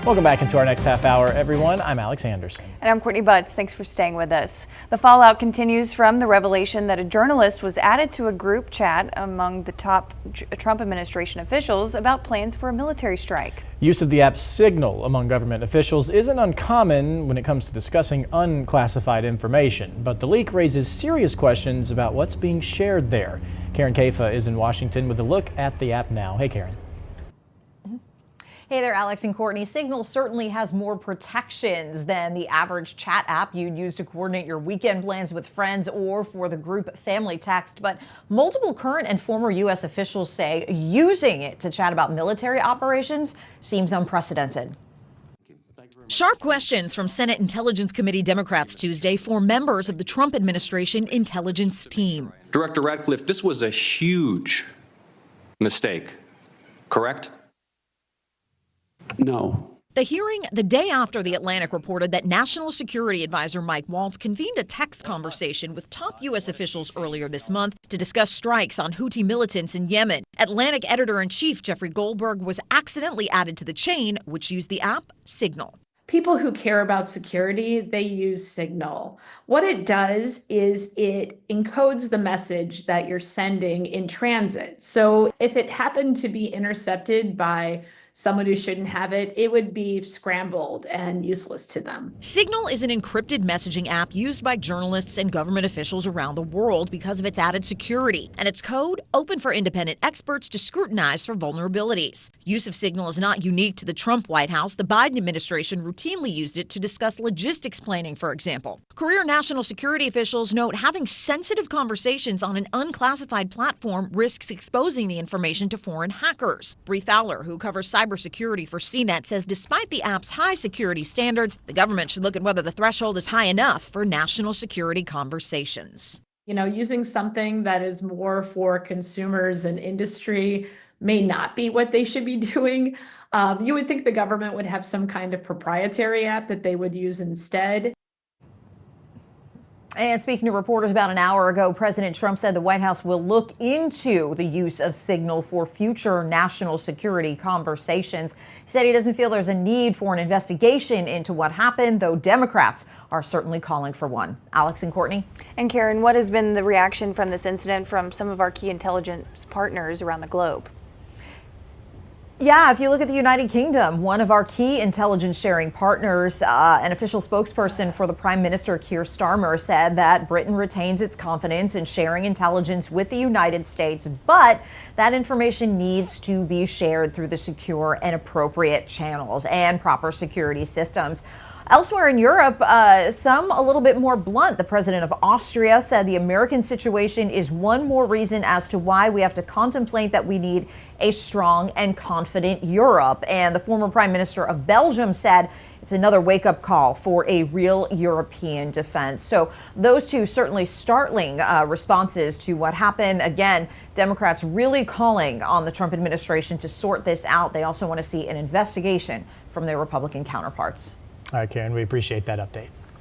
Welcome back into our next half hour, everyone. I'm Alex Anderson. And I'm Courtney Butts. Thanks for staying with us. The fallout continues from the revelation that a journalist was added to a group chat among the top Trump administration officials about plans for a military strike. Use of the app Signal among government officials isn't uncommon when it comes to discussing unclassified information, but the leak raises serious questions about what's being shared there. Karen Caifa is in Washington with a look at the app now. Hey, Karen. Hey there, Alex and Courtney. Signal certainly has more protections than the average chat app you'd use to coordinate your weekend plans with friends or for the group family text. But multiple current and former U.S. officials say using it to chat about military operations seems unprecedented. Sharp questions from Senate Intelligence Committee Democrats Tuesday for members of the Trump administration intelligence team. Director Radcliffe, this was a huge mistake, correct? No. The hearing the day after The Atlantic reported that National Security Advisor Mike Waltz convened a text conversation with top U.S. officials earlier this month to discuss strikes on Houthi militants in Yemen. Atlantic editor-in-chief Jeffrey Goldberg was accidentally added to the chain, which used the app Signal. People who care about security, they use Signal. What it does is it encodes the message that you're sending in transit. So if it happened to be intercepted by someone who shouldn't have it, it would be scrambled and useless to them. Signal is an encrypted messaging app used by journalists and government officials around the world because of its added security, and its code open for independent experts to scrutinize for vulnerabilities. Use of Signal is not unique to the Trump White House. The Biden administration routinely used it to discuss logistics planning, for example. Career national security officials note having sensitive conversations on an unclassified platform risks exposing the information to foreign hackers. Bree Fowler, who covers cybersecurity for CNET, says despite the app's high security standards, the government should look at whether the threshold is high enough for national security conversations. You know, using something that is more for consumers and industry may not be what they should be doing. You would think the government would have some kind of proprietary app that they would use instead. And speaking to reporters about an hour ago, President Trump said the White House will look into the use of Signal for future national security conversations. He said he doesn't feel there's a need for an investigation into what happened, though Democrats are certainly calling for one. Alex and Courtney. And Karen, what has been the reaction from this incident from some of our key intelligence partners around the globe? Yeah, if you look at the United Kingdom, one of our key intelligence sharing partners, an official spokesperson for the Prime Minister, Keir Starmer, said that Britain retains its confidence in sharing intelligence with the United States, but that information needs to be shared through the secure and appropriate channels and proper security systems. Elsewhere in Europe, some a little bit more blunt. The president of Austria said the American situation is one more reason as to why we have to contemplate that we need a strong and confident Europe. And the former prime minister of Belgium said it's another wake-up call for a real European defense. So those two certainly startling responses to what happened. Again, Democrats really calling on the Trump administration to sort this out. They also want to see an investigation from their Republican counterparts. All right, Karen, we appreciate that update.